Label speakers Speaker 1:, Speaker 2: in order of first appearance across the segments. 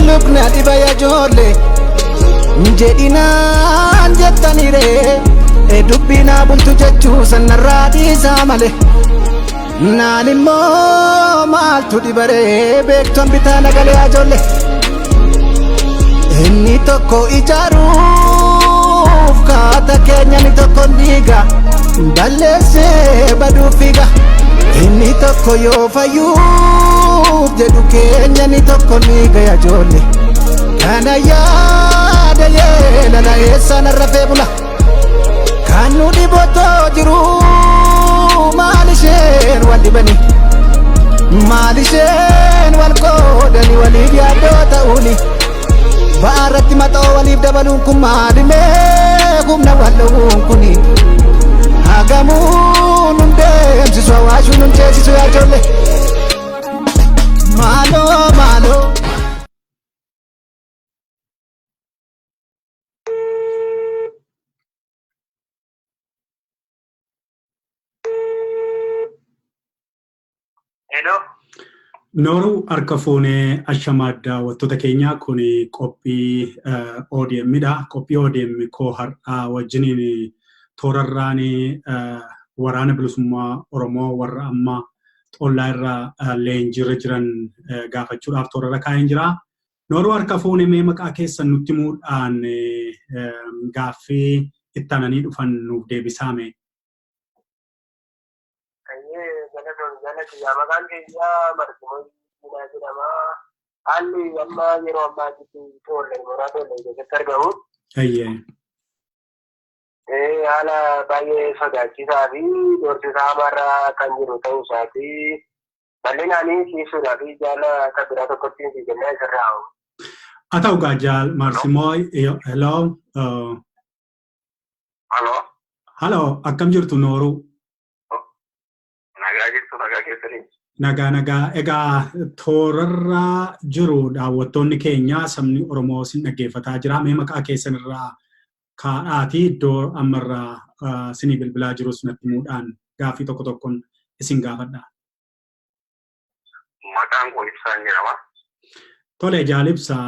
Speaker 1: lukna dibaya jolle jedinaan jettanire dubbina bultu jechu sanarra dhiisa male naalimo maaltu dibare beekton bitaa nagalee ajolle inni tokko ijaaruuf kaata keenya ni tokko dhiiga balleessee baduu fiiga inni tokko yoo fayyuuf jedhu keenya ni tokko dhiiga ajolle kana yaada yeelala eessaan rafee bula kan nu dhibotoo jiru maal isheen wal dhibani maal isheen wal qoodani waliif yaaddoo ta'uuni ba'aarratti maxoo waliif dabaluun kun maalimee humna wal dhowuun kuni hagamuun nun deemsisu hawaashuun nun ceesisu yaa ijoollee maaloo maaloo.
Speaker 2: Nooru harka fuunee ashamadda wattoota keenya kun qophii ODM'dha. Qophii ODM koo har'aa wajjiniin toorarraan waraana bilisummaa Oromoo warra amma xollaa irra leenjiirra jiran gaafachuudhaaf toorarra kaa'een jira. Nooru harka fuunee mee maqaa keessan nutti himuudhaan gaaffii itti aananii dhufan nuuf deebisaame.
Speaker 3: Maqaan keenya Martimoo Jiinaa jedhama. Haalli amma yeroo ammaatti tollee mooraa tollee keessatti argamu. Haala baay'ee sodaachisaa fi doorsisaa hamarra kan jiru ta'uu isaati. Bal'inaanii ciisuudhaa fi jaala akka biraa tokkotti hin fiigannaa isarraa haa'u.
Speaker 2: Haa ta'u gaajal Martimoo hello. Hello akkam jirtu Nooru? Nagaa egaa toorarra jiru daawwattoonni keenya sabni Oromoo sin dhaggeeffataa jira mee maqaa keessan irraa kaa'aatii iddoo ammarraa sinii bilbilaa jirus natti himuudhaan gaaffii tokko tokkoon isin gaafadha.
Speaker 3: Maqaan koo Ibsaan jedhama.
Speaker 2: Tole Jaalibsa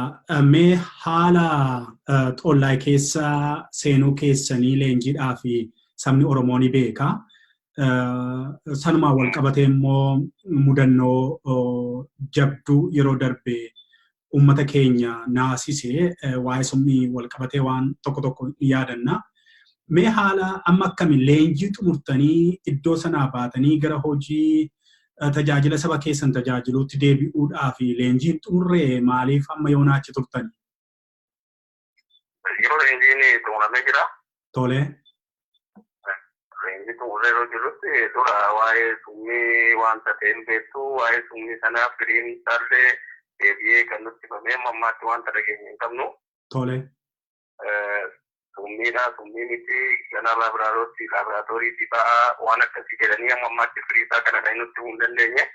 Speaker 2: mee haala xollaa keessa seenuu keessanii leenjiidhaa fi sabni Oromoo ni beeka. Sanuma wal qabatee immoo mudannoo jabduu yeroo darbe uummata keenya naasisee waa'ee summii wal qabatee waan tokko tokko yaadanna. Mee haala amma akkamiin leenjii xumurtanii iddoo sanaa baatanii gara hojii tajaajila saba keessan tajaajiluutti deebi'uudhaa fi leenjiin xumurree maaliif amma yoo naachi turtani?
Speaker 3: Yeroo leenjiin xumuramee jira.
Speaker 2: Tole.
Speaker 3: Itu udah terus dura wae sumi wanta tempetu wae sumi sana green tarde dia kan nuti memang mati wanta lagi kamu
Speaker 2: tole
Speaker 3: sumi niti karena laboratori tiba wana kasih jalannya mati cerita karena ada nuti undan dehnya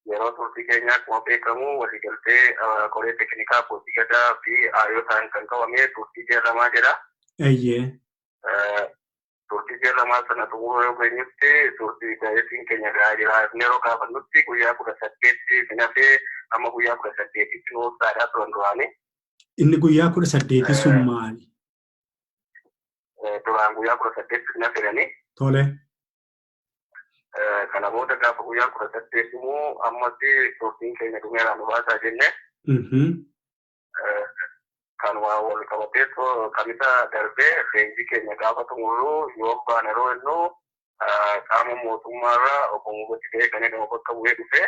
Speaker 3: Yero turti kenya kuape kamu wasi kelte kore teknika poti kada vi ayo tangkan kawame turti dia lama jeda turti jala masana tunggu yang benyuti turti kaya sing kenya gaya nero kapan nuti kuya kuda saketi kenapa ama kuya kuda saketi itu ada tuan-tuan
Speaker 2: ini kuya kuda saketi sumali
Speaker 3: tuan kuya kuda saketi kenapa ni
Speaker 2: tole
Speaker 3: karena mau dah kuya kuda saketi semua ama si turti kenya dunia anu bahasa jenne kan wawal kabate to kamita darbe renji kenya gaba tungulu yoba nero no kamu motumara okongo tide kane no ko kawe dufe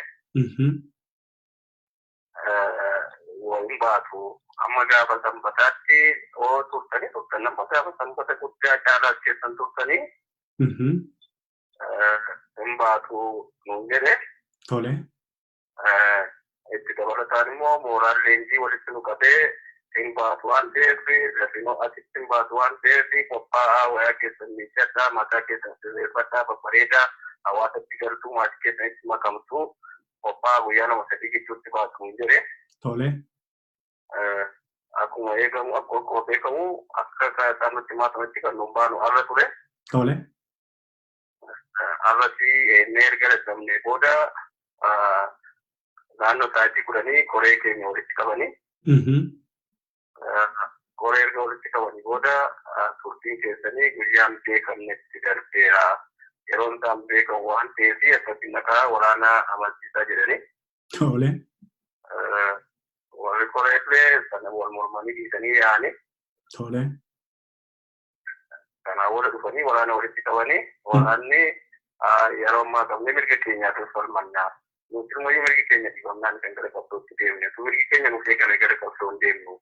Speaker 3: wimba tu amma gaba tambati o turtani turtana gaba tambata kutya kala ke turtani wimba tu ngere
Speaker 2: tole
Speaker 3: itu kalau tadi mau moral renji wali sunu kabe Batuan desi, resino asisten batuan desi, papa awak kita misal maka kita selepata pemerintah awak tertidur tu masih kita makam tu papa guyana masih sedikit cuti batu jadi.
Speaker 2: Tole.
Speaker 3: Aku ngaji kamu, aku kamu, aku kata matematika lomba nu ada tu deh.
Speaker 2: Tole.
Speaker 3: Ada si energi dalam neboda naannoo sa'aatii 10 koree keenya walitti qabanii. Koree erga walitti qabanii booda turtiin keessanii guyyaan beekamnetti darbeera. Yeroon isaan beekamu waan ta'eef akkasiin akka waraanaa amansiisaa jedhanii.
Speaker 2: Tole.
Speaker 3: Warri koreellee sana wal mormanii dhiisanii yaa'anii.
Speaker 2: Tole.
Speaker 3: Kanaa wal dhufanii waraana walitti qabanii waraanni yeroo ammaa qabnee mirga keenyaatiif falmannaa. Nuti immoo mirgi keenya dhibamnaan kan gara qabsootti deemne. Mirgi keenya nuuf eegame gara qabsoo hin deemnu.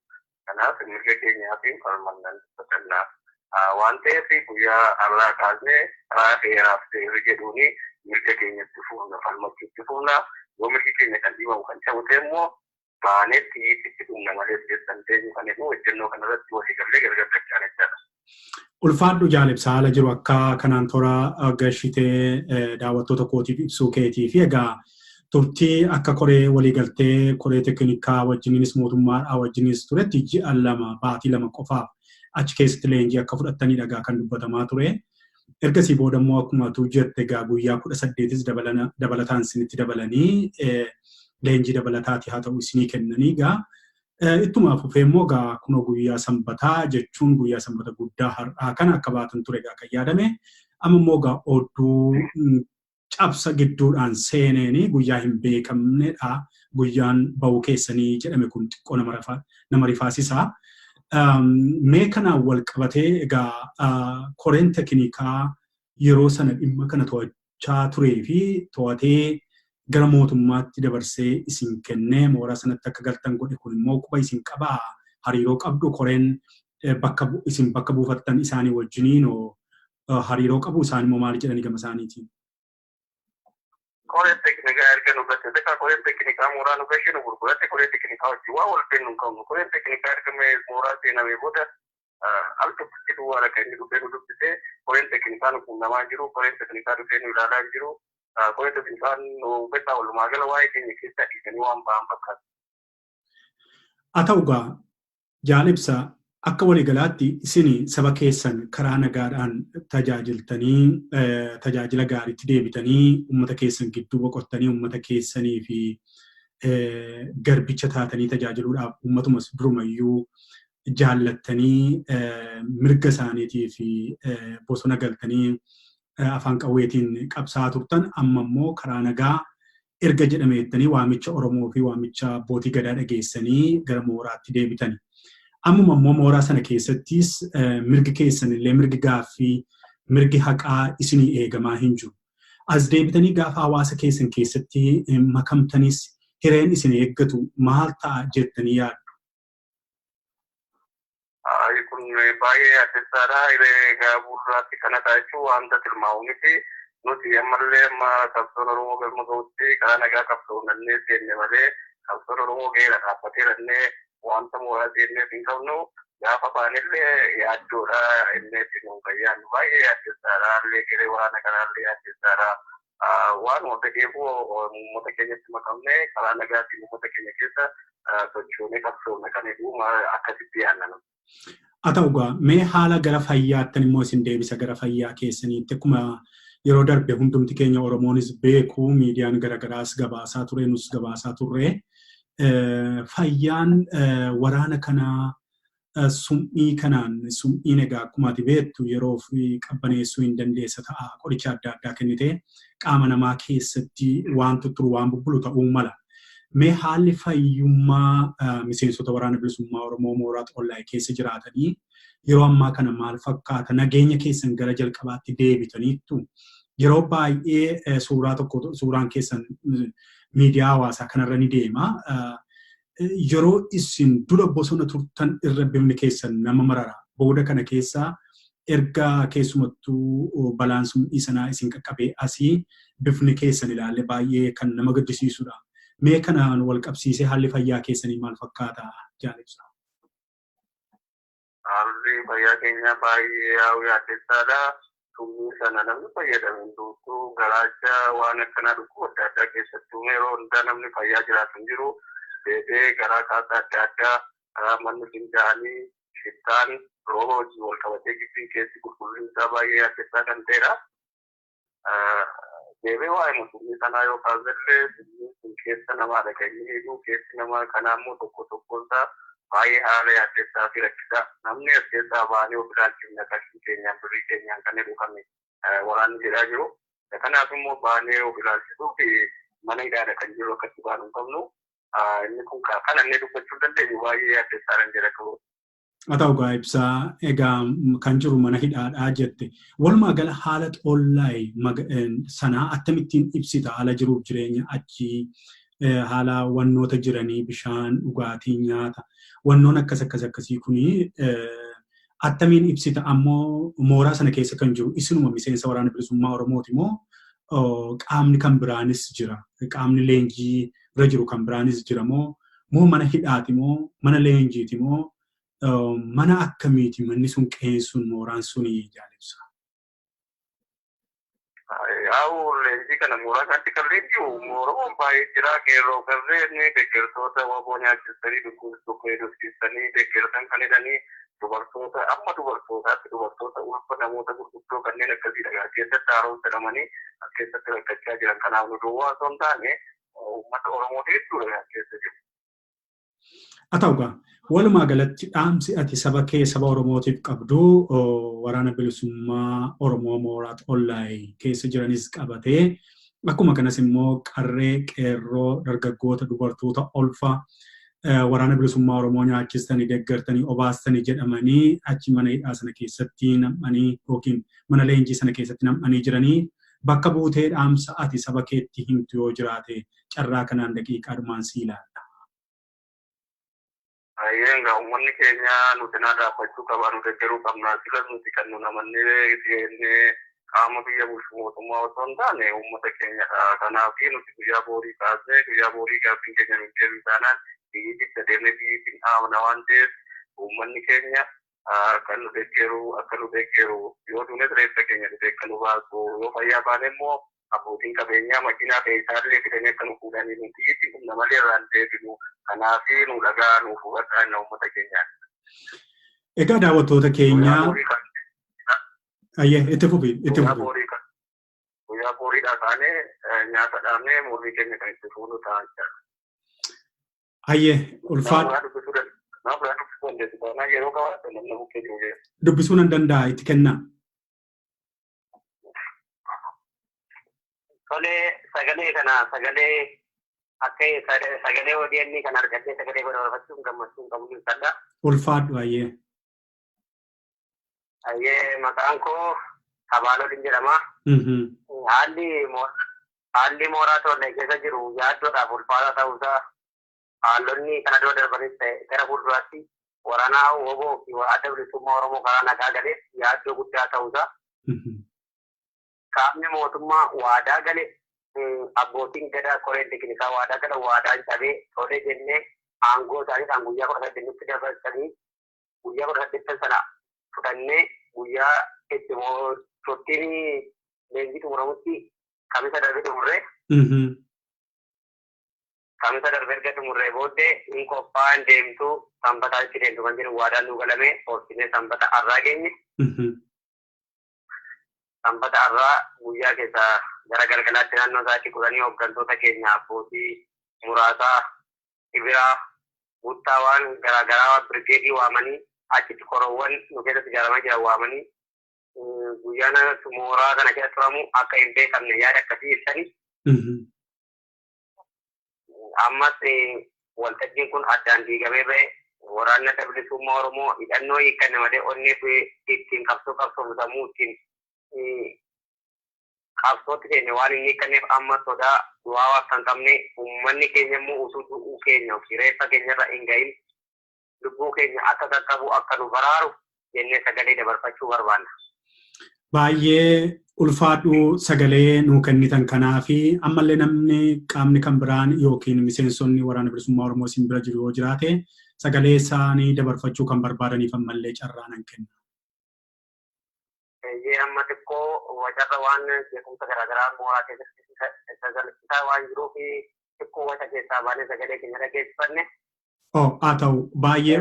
Speaker 3: Kanaaf mirga keenyaatiin falmannaan fakkannaa. Waan ta'eef guyyaa har'aa kaasnee karaa seeraaf seerri jedhuuni mirga keenyatti fuufna falmachuutti fuufna. Yoo mirgi keenya kan dhibamu kan cabute immoo baanetti itti dhumna malee keessan teenyu kan jedhu hojjennoo kanarratti waliigallee gargaarfachaa jechaadha.
Speaker 2: Ulfaadhu jaalibsaa haala jiru akka kanaan toora gashitee daawwattoota kootiif ibsuu keetii fi egaa turtii akka koree waliigaltee koree teeknikaa wajjininis mootummaadhaa wajjinis turetti ji'a 2 baatii 2 qofaaf achi keessatti leenjii akka fudhatanii dhagaa kan dubbatamaa ture. Ergasii booda immoo akkuma tu jette egaa guyyaa 18 dabalataan isinitti dabalanii leenjii dabalataati haa ta'u isinii kennanii egaa ittuma fufee immoo egaa kunoo guyyaa sanbataa jechuun guyyaa sanbata guddaa har'aa kana akka baatan ture egaa kan yaadame amma immoo egaa odduu cabsa gidduudhaan seeneeni guyyaa hin beekamnedha guyyaan ba'uu keessanii jedhame kun xiqqoo nama rifaasisaa. Mee kanaan wal qabatee egaa koreen teeknikaa yeroo sana dhimma kana to'achaa turee fi to'atee gara mootummaatti dabarsee isin kennee mooraa sanatti akka galtan godhe kun immoo quba isin qabaa hariiroo qabdu koreen isin bakka buufattan isaanii wajjiniin hariiroo qabu isaan immoo maal jedhanii gama isaaniitiin.
Speaker 3: Koreen teeknikaa erga nu gatte koreen teeknikaa mooraa nu gashee nu gurguratte koreen teeknikaa wajjin waa wal kennu hin qabnu koreen teeknikaa erga mooraa seenamee booda al tokkotti duwwaa akka inni dhufee nu dubbisee koreen teeknikaa nu quunnamaa jiru koreen teeknikaa dhufee nu ilaalaa jiru koreen teeknikaa nu beekaa walumaa gala waa'ee keenya keessaa dhiisanii waan ba'an fakkaata.
Speaker 2: Haa ta'u egaa jaalibsa akka waliigalaatti isin saba keessan karaa nagaadhaan tajaajiltanii tajaajila gaariitti deebitanii uummata keessan gidduu boqottanii uummata keessanii fi garbicha taatanii tajaajiluudhaaf uummatumas durumayyuu jaallattanii mirga isaaniitii fi bosona galtanii afaan qawweetiin qabsaa turtan amma immoo karaa nagaa erga jedhameettanii waamicha Oromoo fi waamicha abbootii gadaa dhageessanii gara mooraatti deebitanii. Ammuma immoo mooraa sana keessattis mirgi keessan illee mirgi gaaffii mirgi haqaa isinii eegamaa hin jiru. As deebitanii gaafa hawaasa keessan keessatti makamtanis hireen isin eeggatu maal ta'a jettanii yaaddu?
Speaker 3: Kun baay'ee addeessaadha. Hiree gaaburraatti kana taa'achuu wanta tilmaamu miti. Nuti ammallee amma qabsoon Oromoo galma ga'utti karaa nagaa qabsoomnannee seenne malee qabsoon Oromoo ga'eera dhaabbateerannee wanta mooraa seenneef hin qabnu gaafa baanillee yaaddoodha inni itti nuun fayyaannu baay'ee yaaddeessaadha. Illee hiree waraana kanaallee yaaddeessaadha. Waan wanta keefu uummata keenyatti makamnee karaa nagaatiin uummata keenya keessa sochoonee qabsoomne kan eegu akkasitti yaadnanu.
Speaker 2: Haa ta'u egaa mee haala gara fayyaattan immoo isin deebisa gara fayyaa keessaniitti akkuma yeroo darbe hundumti keenya Oromoonis beeku miidiyaan garagaraas gabaasaa ture nus gabaasaa turre fayyaan waraana kanaa sum'ii kanaan sum'iin egaa akkuma ati beektu yeroo fi qabbaneessuu hin dandeessa ta'a qoricha adda addaa kennite qaama namaa keessatti waan tutturu waan bubbulu ta'uu mala. Mee haalli fayyummaa miseensota waraana bilisummaa Oromoo mooraa xollaa keessa jiraatanii yeroo ammaa kana maal fakkaata nageenya keessan gara jalqabaatti deebitaniittu yeroo baay'ee suuraan keessan miidiyaa hawaasaa kanarra ni deema. Yeroo isin dura bosona turtan irra bifni keessan nama marara booda kana keessaa erga keessumattuu balaan sum'ii sanaa isin qaqqabee asii bifni keessan ilaalle baay'ee kan nama gaddisiisudha. Mee kanaan wal qabsiisee haalli fayyaa keessanii maal fakkaata jaalibsa?
Speaker 3: Haalli fayyaa keenya baay'ee yaaddeessaadha. Sum'ii sana namni fayyadamu hunduu garaacha waan akkanaa dhukkuba adda addaa keessattuu yeroo hundaa namni fayyaa jiraatu hin jiru. Deebee garaa kaasaa adda addaa manni fincaanii shittaan rooba wajjin wal qabatee gibbii keessi qulqullinni isaa baay'ee yaaddeessaa kan ta'edha. deebi'ee waa'ee mootummaa sanaa yoo kaasallee keessa namaa dhaga'anii eeguu keessi namaa kanaammoo tokkosaa baay'ee haala yaaddeessaa fi rakkisaa namni as keessaa baanee of ilaalchifne akkasii keenyaan birrii keenyaan kan jedhu kan waraanni jedhaa jiru. Kanaaf immoo baanee of ilaalchisuu fi mana hidhaadha kan jiru akkasii baanuu qabnu. Inni kun kan inni dubbachuu dandeenyu baay'ee yaaddeessaa kan jedha qabu.
Speaker 2: Haa ta'u gaa ibsaa egaa kan jiru mana hidhaadhaa jette. Walumaa gala haala xollaa'e sanaa akkamittiin ibsita haala jiruuf jireenya achii haala wannoota jiranii bishaan dhugaatii nyaata wannoon akkasii kuni attamiin ibsita ammoo mooraa sana keessa kan jiru isinuma miseensa waraana bilisummaa Oromooti moo qaamni kan biraanis jira qaamni leenjii bira jiru kan biraanis jira moo mana hidhaati moo mana leenjiiti moo mana akkamiiti manni sun qeessuun mooraan suni jaalibsa.
Speaker 3: Yaa'u leenjii kana mooraa kanatti kan leenji'u Oromoon baay'ee jira qeerroo qarreen deeggartoota waboo nyaachisanii dhukkubsanii deeggartan kan hidhanii dubartoota amma dubartoota ulfa namoota gurguddoo kanneen akkasiidha keessatti haaromsa jedhamanii keessatti rakkachaa jiran kanaaf nu duwwaa osoo hin taane uummata Oromoo hedduudha keessa jiru.
Speaker 2: Haa ta'u gaa walumaa galatti dhaamsi ati saba Oromootiif qabdu waraana bilisummaa Oromoo mooraa xollaa'e keessa jiranis qabatee akkuma kanas immoo qarree qeerroo dargaggoota dubartoota ulfa waraana bilisummaa Oromoo nyaachistanii deeggartanii obaastanii jedhamanii achi mana hidhaa sana keessatti nam'anii yookiin mana leenjii sana keessatti nam'anii jiranii bakka buutee dhaamsa ati saba keetti himtu yoo jiraate carraa kanaan daqiiqaadhumaan si ilaalla.
Speaker 3: Ayyeenga uummanni keenya nuti naa dhaabbachuu qabaa nu deeggaruu qabnaa silas nuti kan nu namannee qaama biyya bulchu mootummaa osoo hin taane uummata keenyadha. Kanaaf nuti guyyaa boorii kaasnee guyyaa boorii gaaffiin keenya nu deebiin taanaan biyyi itti adeemee biyyi dhaabna waan ta'eef uummanni keenya akka nu deeggaru yoo duunes reeffa keenya dhufee akka nu baasu yoo fayyaa baane immoo abbootiin qabeenyaa makiinaa fe'isaallee fidanii akka nu fuudhanii nuti itti humna malee irraan deebinu kanaaf nu dhagaa nu fudhadhaan uummata keenyaan.
Speaker 2: Egaa daawwattoota keenyaa itti fufi. Guyyaa
Speaker 3: boriidhaa taanee nyaata dhaabnee mormii keenya kan itti fuunu ta'an jira.
Speaker 2: Dubbisuu nan danda'a itti kennaa.
Speaker 3: Sagalee kana sagalee akka sagalee ODN kan argatee sagalee godhafachuun gammachuun qabu ibsadha.
Speaker 2: Ulfaadhu ayyee.
Speaker 3: Ayyee maqaan koo Kabaaloliin jedhama. Haalli mooraa tollee keessa jiru yaaddoodhaaf ulfaataa ta'uusaa haalonni kana dura darbanis ta'e gara fuulduraatti waraanaa woboo fi adda bilisummaa Oromoo karaa nagaa galeef yaaddoo guddaa ta'uusaa. Qaamni mootummaa waadaa gale abbootiin gadaa koreen teknikaa waadaa gala waadaan cabee tolee jennee aangoo isaaniidhaan guyyaa 18tti dabarsanii guyyaa 18 sana fudhannee guyyaa itti turtiin leenjii xumuramutti kamisa darbee xumurree. Kamisa darbee erga xumurree booddee hin qophaa'an deemtuu sanbataa itti deemtu kan jedhu waadaan nu galamee hoorsinee sanbata arraa geenye. Sanbata arraa guyyaa keessaa gara galgalaatti naannoo isaatti kudhanii hooggantoota keenya abbootii muraasaa Ibiraa Guuttaa waan garaagaraa birgeedii waamanii achitti koroowwan nu keessatti ijaaramaa jiran waamanii guyyaan mooraa kana keessa turamu akka hin beekamne yaada akkasii ibsanii. Ammas waltajjiin kun addaan diigamee ba'e waraanni adda bilisummaa Oromoo hidhannoo hiikkanne malee onnee ittiin qabsoomu ittiin qabsootti keenya waan hin hiikkanneef amma sodaa du'aa kan qabne uummanni keenya immoo utuu du'uu keenya reeffa keenyarra hin gahin lubbuu keenya akka qaqqabu akka nu baraaru jennee sagalee dabarfachuu barbaanna.
Speaker 2: Baay'ee ulfaadhu sagalee nuu kennitan kanaa fi ammallee namni qaamni kan biraan yookiin miseensonni waraana bilisummaa Oromoo isin bira jiru yoo jiraate sagalee isaanii dabarfachuu kan barbaadaniif ammallee carraa nan kenna.
Speaker 3: Amma xiqqoo wacarra waan beekumsa garaagaraa mooraa keessatti sagalchisaa waan jiruuf xiqqoo waca keessaa baanee sagalee keenya dhageessifanne.
Speaker 2: Haa ta'u baay'ee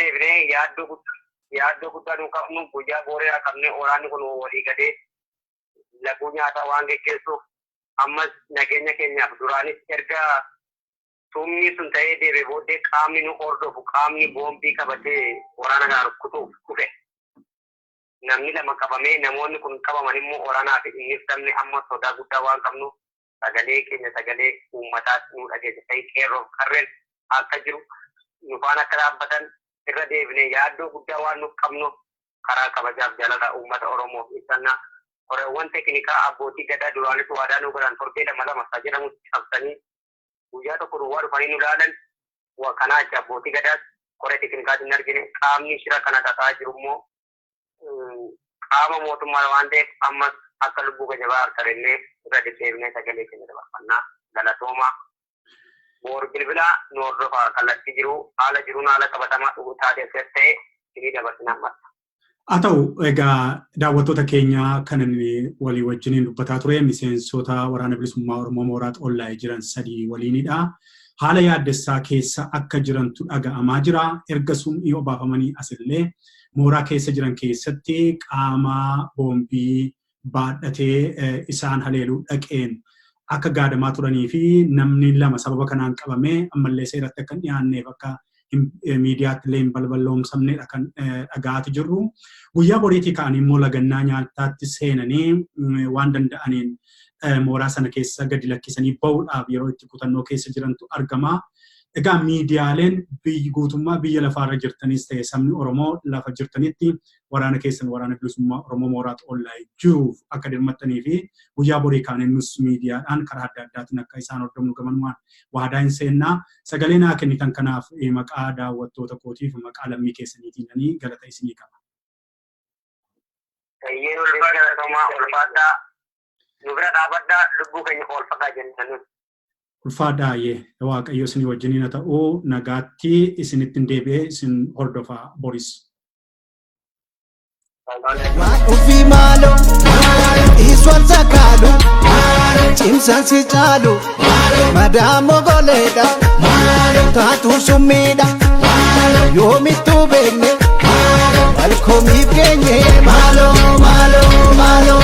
Speaker 3: deebinee yaaddoo guddaa nu qabnu guyyaa booreera qabne waraanni kun walii gadee laguu nyaataa waan geggeessuuf ammas nageenya keenyaaf duraanis erga tumni sun ta'ee deebi'ee booddee qaamni nu hordofu qaamni boombii qabatee waraana kana rukutuuf dhufe. Namni lama qabamee namoonni kun qabaman immoo waraanaa fi inni sabni amma sodaa guddaa waan qabnuuf sagalee keenya sagalee uummataas nu dhageessisee qeerroof qarreen akka jiru nu faana akka dhaabbatan irra deebinee yaaddoo guddaa waan nuuf qabnuuf karaa kabajaaf jaalala uummata Oromoof ibsannaa qoreewwan teeknikaa abbootii gadaa duraanis waadaa nu godhan torbee lama jedhamu cabsanii guyyaa tokko duwwaa dhufanii nu ilaalan kanaa achi abbootii gadaas qoree teeknikaatiin argine qaamni shira kana tataa jiru immoo qaama mootummaa waan ta'eef ammas akka lubbuu keenya baartarennee irra deddeebinee sagalee keenya dabarfannaa galatoomaa boor bilbilaa nu hordofaa kallattii jiru haala jiruun haala qabatamaa taatee akkas ta'e isinii dabarsinaan marta.
Speaker 2: Haa ta'u egaa daawwattoota keenya kanan walii wajjiniin dubbataa ture miseensota waraana bilisummaa Oromoo mooraa Xollaayee jiran 3 waliinidha. Haala yaaddessaa keessa akka jirantu dhaga'amaa jira. Erga sumii obaafamanii asillee mooraa keessa jiran keessatti qaama boombii baadhatee isaan haleeluu dhaqeen akka gaadamaa turanii fi namni 2 sababa kanaan qabamee ammallee seeratti akka dhiyaanneef akka miidiyaatti illee balballoomsamneedha kan dhagaati jirru. Guyyaa boriitii ka'anii immoo lagannaa nyaataatti seenanii waan danda'aniin mooraa sana keessa gadi lakkisanii bahuudhaaf yeroo itti kutannoo keessa jirantu argama. Egaa miidiyaaleen guutummaa biyya lafaarra jirtanis ta'e sabni Oromoo lafa jirtanitti waraana keessan waraana bilisummaa Oromoo mooraa Xollaayee jiruuf akka dirmattanii fi guyyaa borii kaanii nus miidiyaadhaan karaa adda addaatiin akka isaan hordofnu gamanumaan waadaa hin seennaa. Sagalee naa kennitan kanaaf maqaa daawwattoota kootiif maqaa lammii keessaniitiin galata isinii qaba.
Speaker 3: Ulfaadhaa nu bira dhaabadhaa lubbuu keenya oolfataa jennaan.
Speaker 2: Ulfaadhaayee waaqayyo isinii wajjiniin haa ta'u nagaatti isinitti deebi'ee isin hordofaa boris.
Speaker 1: Ufi malo, iswal sakalu, cimsan si chalu, madamo goleda, tatu sumida, yomitu benne, balkomi kenye, malo, malo, malo.